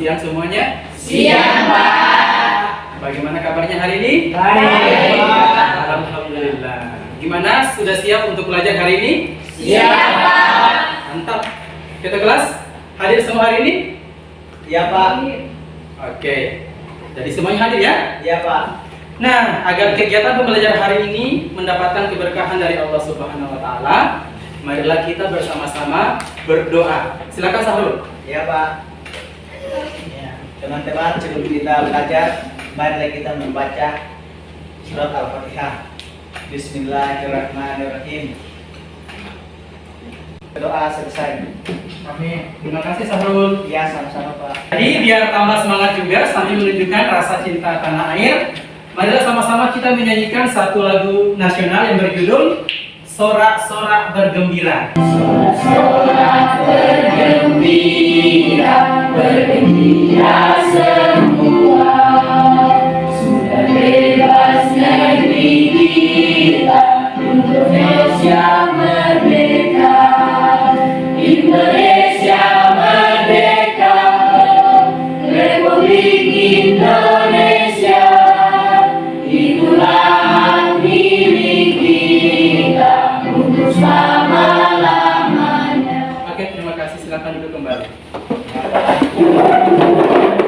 siang semuanya? Siang, Pak. Bagaimana kabarnya hari ini? Baik, Pak. Alhamdulillah. Gimana? Sudah siap untuk belajar hari ini? Siap, Pak. Mantap. Kita kelas hadir semua hari ini? Iya, Pak. Oke. Jadi semuanya hadir ya? Iya, Pak. Nah, agar kegiatan pembelajaran hari ini mendapatkan keberkahan dari Allah Subhanahu wa taala, marilah kita bersama-sama berdoa. Silakan Sahrul. Iya, Pak. Ya, teman-teman, sebelum kita belajar, marilah kita membaca surat Al-Fatihah. Bismillahirrahmanirrahim. Doa selesai. Amin. Terima kasih Sahrul. Ya, sama-sama, Pak. Jadi biar tambah semangat juga sambil menunjukkan rasa cinta tanah air, marilah sama-sama kita menyanyikan satu lagu nasional yang berjudul Sorak-sorak bergembira. Sorak bergembira, bergembira semua. Sudah bebas negeri kita, Indonesia merdeka. Indonesia merdeka, Republik Indonesia. Itulah hak milik kita untuk selama-lamanya. Oke, terima kasih. Silakan duduk kembali.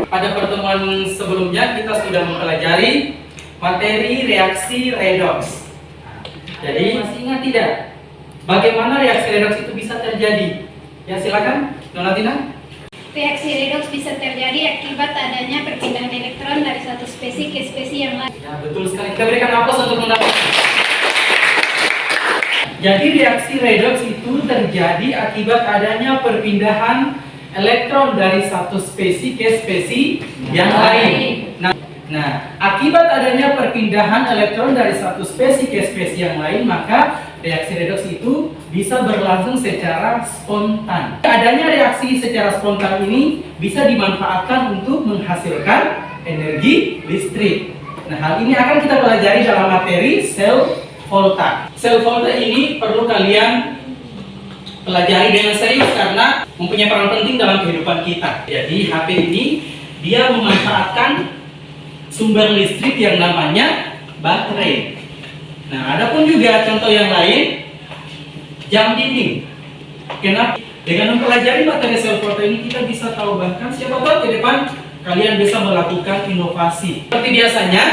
Pada pertemuan sebelumnya kita sudah mempelajari materi reaksi redoks. Jadi masih ingat tidak? Bagaimana reaksi redoks itu bisa terjadi? Ya silakan, Nona Tina. Reaksi redoks bisa terjadi akibat adanya perpindahan elektron dari satu spesies ke spesies yang lain. Ya betul sekali. Kita berikan aplaus untuk Nona. Jadi reaksi redoks itu terjadi akibat adanya perpindahan elektron dari satu spesies ke spesies yang lain. Nah, akibat adanya perpindahan elektron dari satu spesies ke spesies yang lain, maka reaksi redoks itu bisa berlangsung secara spontan. Adanya reaksi secara spontan ini bisa dimanfaatkan untuk menghasilkan energi listrik. Nah, hal ini akan kita pelajari dalam materi sel volta. Sel volta ini perlu kalian pelajari dengan serius karena mempunyai peran penting dalam kehidupan kita. Jadi, HP ini dia memanfaatkan sumber listrik yang namanya baterai. Nah, ada pun juga contoh yang lain, jam dinding. Kenapa? Dengan mempelajari materi sel volta ini kita bisa tahu, bahkan siapa tahu ke depan kalian bisa melakukan inovasi. Seperti biasanya,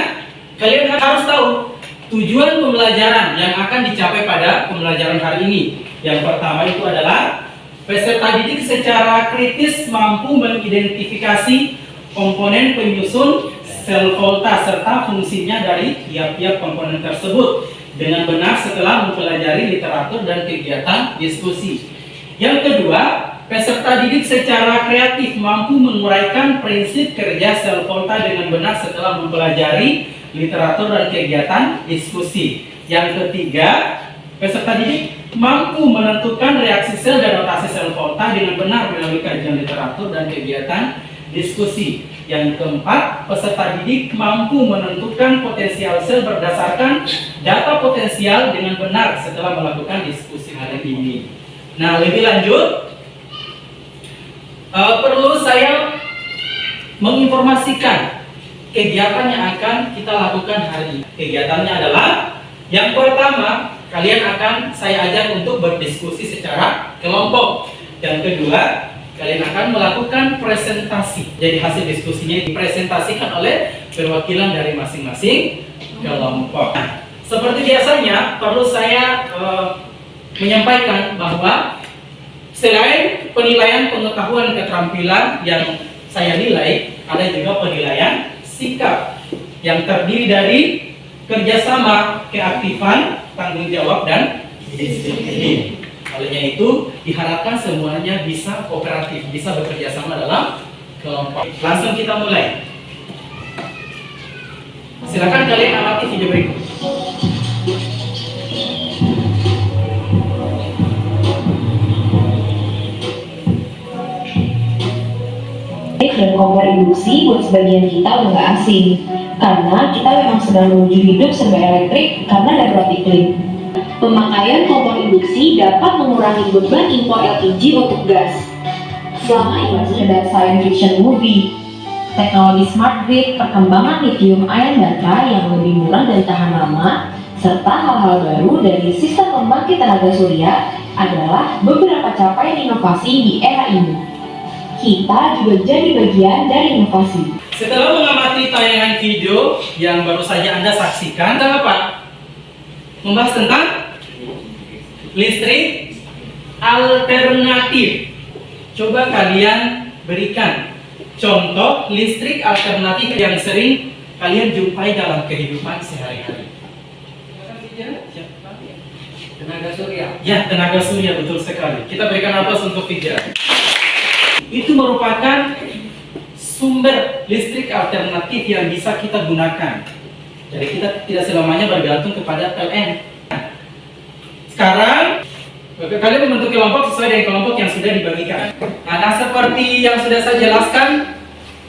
kalian harus tahu tujuan pembelajaran yang akan dicapai pada pembelajaran hari ini. Yang pertama itu adalah peserta didik secara kritis mampu mengidentifikasi komponen penyusun sel volta serta fungsinya dari tiap-tiap komponen tersebut dengan benar setelah mempelajari literatur dan kegiatan diskusi. Yang kedua, peserta didik secara kreatif mampu menguraikan prinsip kerja sel volta dengan benar setelah mempelajari literatur dan kegiatan diskusi. Yang ketiga, peserta didik mampu menentukan reaksi sel dan rotasi sel volta dengan benar melalui kajian literatur dan kegiatan diskusi. Yang keempat, peserta didik mampu menentukan potensial sel berdasarkan data potensial dengan benar setelah melakukan diskusi hari ini. Nah, lebih lanjut, perlu saya menginformasikan kegiatan yang akan kita lakukan hari ini. Kegiatannya adalah, yang pertama, kalian akan saya ajak untuk berdiskusi secara kelompok. Yang kedua, kalian akan melakukan presentasi. Jadi hasil diskusinya dipresentasikan oleh perwakilan dari masing-masing kelompok. Nah, seperti biasanya perlu saya menyampaikan bahwa selain penilaian pengetahuan keterampilan yang saya nilai, ada juga penilaian sikap yang terdiri dari kerjasama, keaktifan, tanggung jawab, dan disiplin. Olehnya itu diharapkan semuanya bisa kooperatif, bisa bekerja sama dalam kelompok. Langsung kita mulai. Silakan kalian amati video berikut. Dan kompor induksi buat sebagian kita udah gak asing, karena kita memang sedang menuju hidup serba elektrik karena darurat iklim. Pemakaian kompor induksi dapat mengurangi beban impor LPG untuk gas. Selama ini sekedar science fiction movie, teknologi smart grid, perkembangan lithium ion baterai yang lebih murah dan tahan lama, serta hal-hal baru dari sistem pembangkit tenaga surya adalah beberapa capaian inovasi di era ini. Kita juga jadi bagian dari inovasi. Setelah mengamati tayangan video yang baru saja Anda saksikan, tentang apa? Membahas tentang listrik alternatif. Coba kalian berikan contoh listrik alternatif yang sering kalian jumpai dalam kehidupan sehari-hari. Tenaga surya. Ya, tenaga surya, betul sekali. Kita berikan aplaus untuk Fija. Itu merupakan sumber listrik alternatif yang bisa kita gunakan. Jadi kita tidak selamanya bergantung kepada PLN. Sekarang kalian membentuk kelompok sesuai dengan kelompok yang sudah dibagikan. Nah, seperti yang sudah saya jelaskan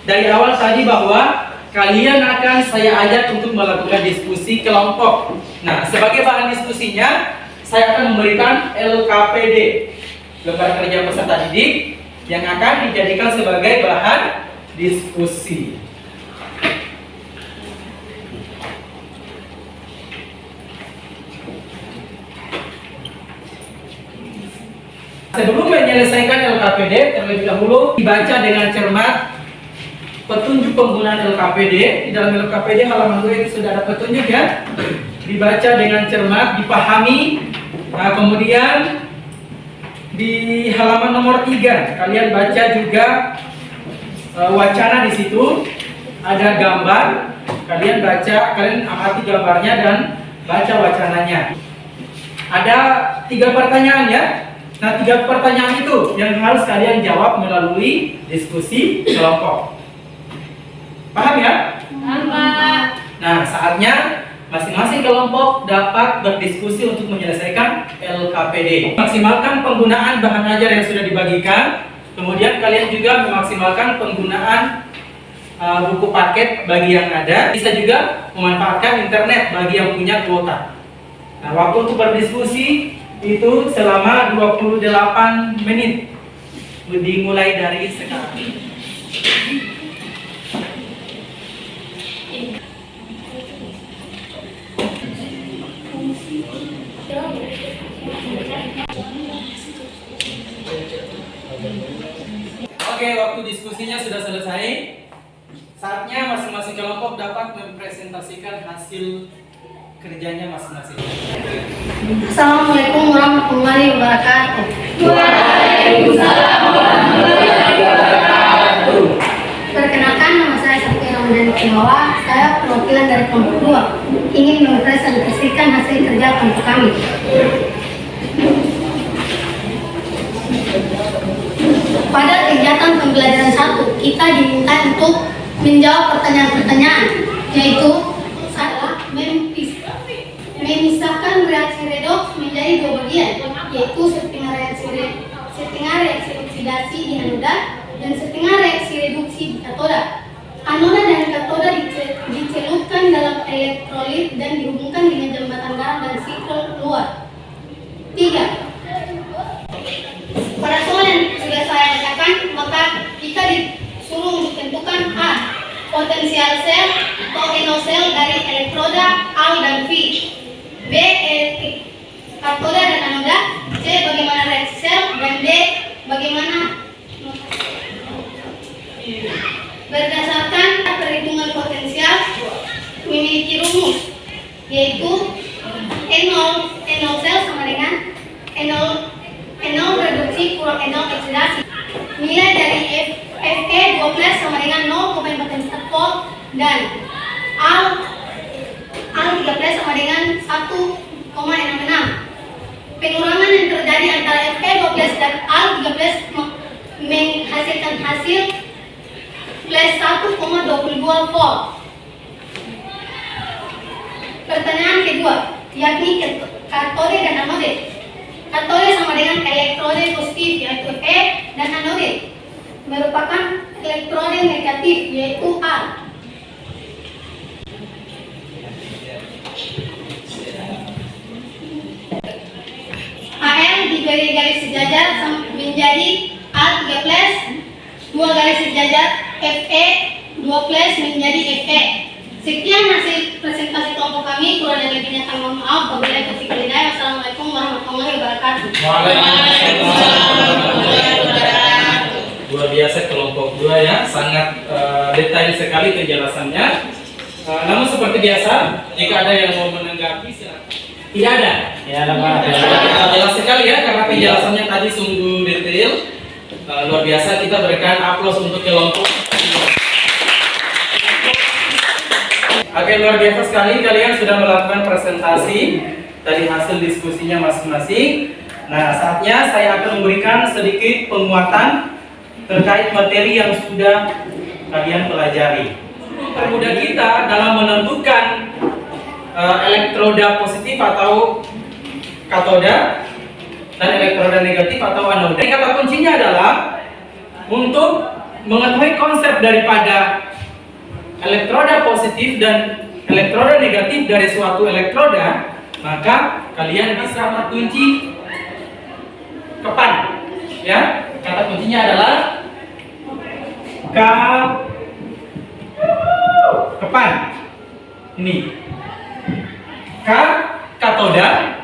dari awal tadi bahwa kalian akan saya ajak untuk melakukan diskusi kelompok. Nah, sebagai bahan diskusinya, saya akan memberikan LKPD, lembar kerja peserta didik, yang akan dijadikan sebagai bahan diskusi. Sebelum menyelesaikan LKPD, terlebih dahulu dibaca dengan cermat petunjuk penggunaan LKPD. Di dalam LKPD halaman 2 itu sudah ada petunjuk ya. Dibaca dengan cermat, dipahami. Nah, kemudian di halaman nomor 3 kalian baca juga wacana di situ. Ada gambar. Kalian baca, kalian amati gambarnya dan baca wacananya. Ada 3 pertanyaan ya. Nah, 3 pertanyaan itu yang harus kalian jawab melalui diskusi kelompok. Paham ya? Paham, Pak. Nah, saatnya masing-masing kelompok dapat berdiskusi untuk menyelesaikan LKPD. Maksimalkan penggunaan bahan ajar yang sudah dibagikan. Kemudian kalian juga memaksimalkan penggunaan buku paket bagi yang ada. Bisa juga memanfaatkan internet bagi yang punya kuota. Nah, waktu untuk berdiskusi itu selama 28 menit. Dimulai dari sekarang. Oke, waktu diskusinya sudah selesai. Saatnya masing-masing kelompok dapat mempresentasikan hasil kerjanya masing-masing. Assalamualaikum warahmatullahi wabarakatuh. Waalaikumsalam warahmatullahi wabarakatuh. Perkenalkan, nama saya Sakti Ramadhani Kimawa. Saya perwakilan dari kelompok 2. Ingin mempresentasikan hasil kerja kelompok kami. Pada kegiatan pembelajaran 1, kita diminta untuk menjawab pertanyaan-pertanyaan, yaitu adalah memisahkan reaksi redoks menjadi 2 bagian, yaitu setengah reaksi oksidasi di anoda dan setengah reaksi reduksi di katoda. Anoda dan katoda dicelupkan dalam elektrolit dan dihubungkan dengan jembatan garam dan siklon keluar. 3. Pada soal yang sudah saya bacakan, maka kita disuruh untuk tentukan A. Potensial sel atau enosel dari elektroda A dan V. B. Katoda dan anoda. C. Bagaimana reaksi sel. Dan D. Bagaimana berdasarkan perhitungan potensial memiliki rumus, yaitu N0 sel sama dengan N0 reduksi kurang N0 oksidasi. Nilai dari Fe 12 sama dengan 0,44 volt dan Al 13 sama dengan 1,66. Pengurangan yang terjadi antara Fe 12 dan Al 13 menghasilkan hasil plus 1,22 volt. Pertanyaan kedua, yakni katode dan anode. Katode sama dengan elektrode positif, yaitu E, dan anode merupakan elektrode negatif, yaitu A. Al diberi garis sejajar menjadi Al 13 sejajar FE 12 menjadi FE. Sekian hasil presentasi kelompok kami. Kurang dan lebihnya kami mohon maaf. Wabillahi taufiq wal hidayah. Wassalamualaikum warahmatullahi wabarakatuh. Luar biasa kelompok 2 ya, sangat detail sekali penjelasannya. Namun seperti biasa, jika ada yang mau menanggapi silakan. Tidak ada. Ya, Pak. Jelas sekali ya, karena penjelasannya tadi sungguh detail. Luar biasa, kita berikan aplaus untuk kelompok. Oke, luar biasa sekali kalian sudah melakukan presentasi dari hasil diskusinya masing-masing. Nah, saatnya saya akan memberikan sedikit penguatan terkait materi yang sudah kalian pelajari. Permudah kita dalam menentukan elektroda positif atau katoda dan elektroda negatif atau anoda. Kata kuncinya adalah untuk mengetahui konsep daripada elektroda positif dan elektroda negatif dari suatu elektroda, maka kalian bisa kunci kepan. Ya, kata kuncinya adalah kepan. Ini K katoda,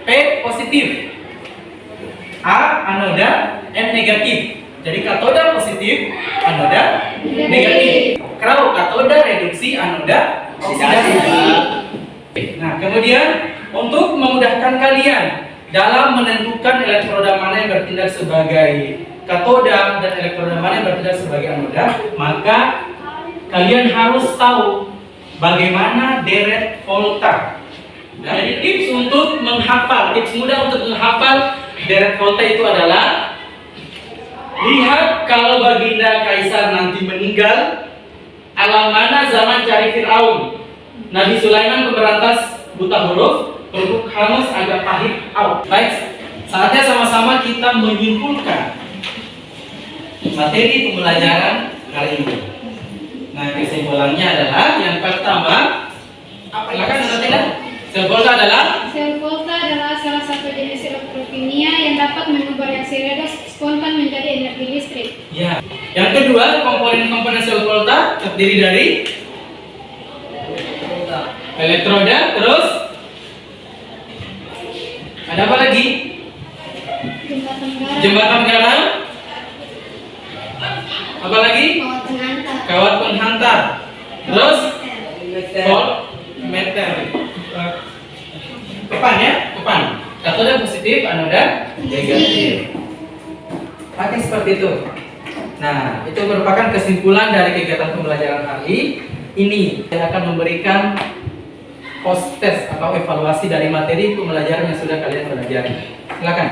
P positif, A anoda, M negatif. Jadi katoda positif, anoda negatif. Kalau katoda reduksi, anoda oksidasi. Nah, kemudian untuk memudahkan kalian dalam menentukan elektroda mana yang bertindak sebagai katoda dan elektroda mana yang bertindak sebagai anoda, maka kalian harus tahu bagaimana deret volta. Nah, jadi tips untuk menghafal, tips mudah untuk menghafal deret volta itu adalah lihat kalau baginda Kaisar nanti meninggal, alam mana zaman cari Fir'aun. Nabi Sulaiman pemberantas buta huruf, Turuk Hamus agak pahit out. Baik, saatnya sama-sama kita menyimpulkan materi pembelajaran kali ini. Nah, kesimpulannya adalah yang pertama, apa silakan tidak? Sel volta adalah salah satu jenis elektrokimia yang dapat mengubah reaksi redoks spontan menjadi energi listrik. Ya. Yang kedua, komponen-komponen sel volta terdiri dari elektroda, terus ada apa lagi? Jembatan garam. Apa lagi? Kawat penghantar. Terus voltmeter. Kepan ya, kepan. Katoda positif, anoda negatif. Pakai seperti itu. Nah, itu merupakan kesimpulan dari kegiatan pembelajaran hari ini. Saya akan memberikan post test atau evaluasi dari materi pembelajaran yang sudah kalian pelajari. Silakan.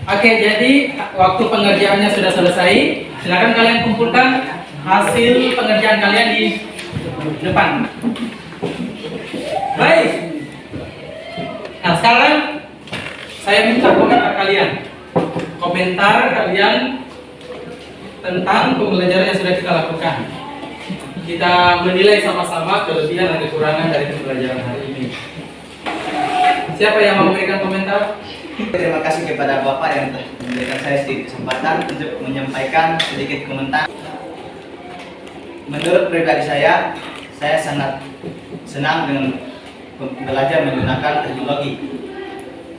Oke, jadi waktu pengerjaannya sudah selesai. Silakan kalian kumpulkan hasil pengerjaan kalian di depan. Baik. Nah, sekarang saya minta komentar kalian. Komentar kalian tentang pembelajaran yang sudah kita lakukan. Kita menilai sama-sama kelebihan dan kekurangan dari pembelajaran hari ini. Siapa yang mau memberikan komentar? Terima kasih kepada Bapak yang telah memberikan saya sedikit kesempatan untuk menyampaikan sedikit komentar. Menurut pribadi saya sangat senang dengan belajar menggunakan teknologi.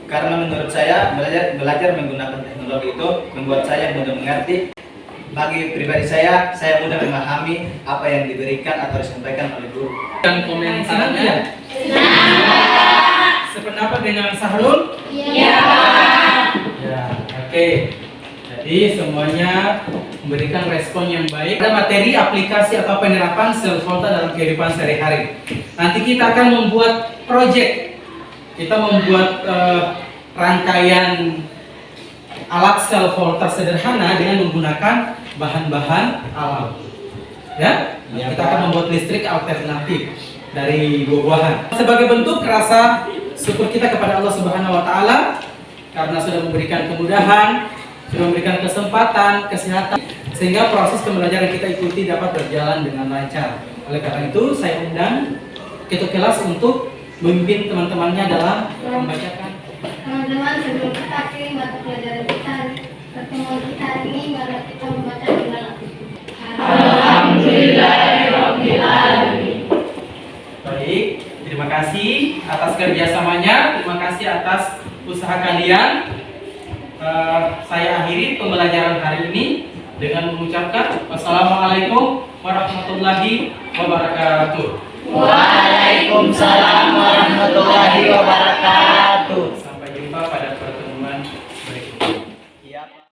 Karena menurut saya belajar menggunakan teknologi itu membuat saya mudah mengerti. Bagi pribadi saya mudah memahami apa yang diberikan atau disampaikan oleh guru. Dan komentarnya? Sependapat dengan Sahrul? Iya. Ya, oke. Jadi semuanya memberikan respon yang baik. Ada materi aplikasi atau penerapan sel volta dalam kehidupan sehari-hari. Nanti kita akan membuat project. Kita membuat rangkaian alat sel volta sederhana dengan menggunakan bahan-bahan alam. Ya, kita akan membuat listrik alternatif dari buah-buahan. Sebagai bentuk rasa syukur kita kepada Allah Subhanahu wa taala karena sudah memberikan kemudahan, sudah memberikan kesempatan, kesehatan sehingga proses pembelajaran kita ikuti dapat berjalan dengan lancar. Oleh karena itu, saya undang ketua kelas untuk memimpin teman-temannya dalam membacakan. Teman-teman, sebelum kita akhiri mata pelajaran kita, pertemuan kita hari ini, mari kita membaca doa. Baik, terima kasih atas kerjasamanya, terima kasih atas usaha kalian. Saya akhiri pembelajaran hari ini dengan mengucapkan wassalamualaikum warahmatullahi wabarakatuh. Waalaikumsalam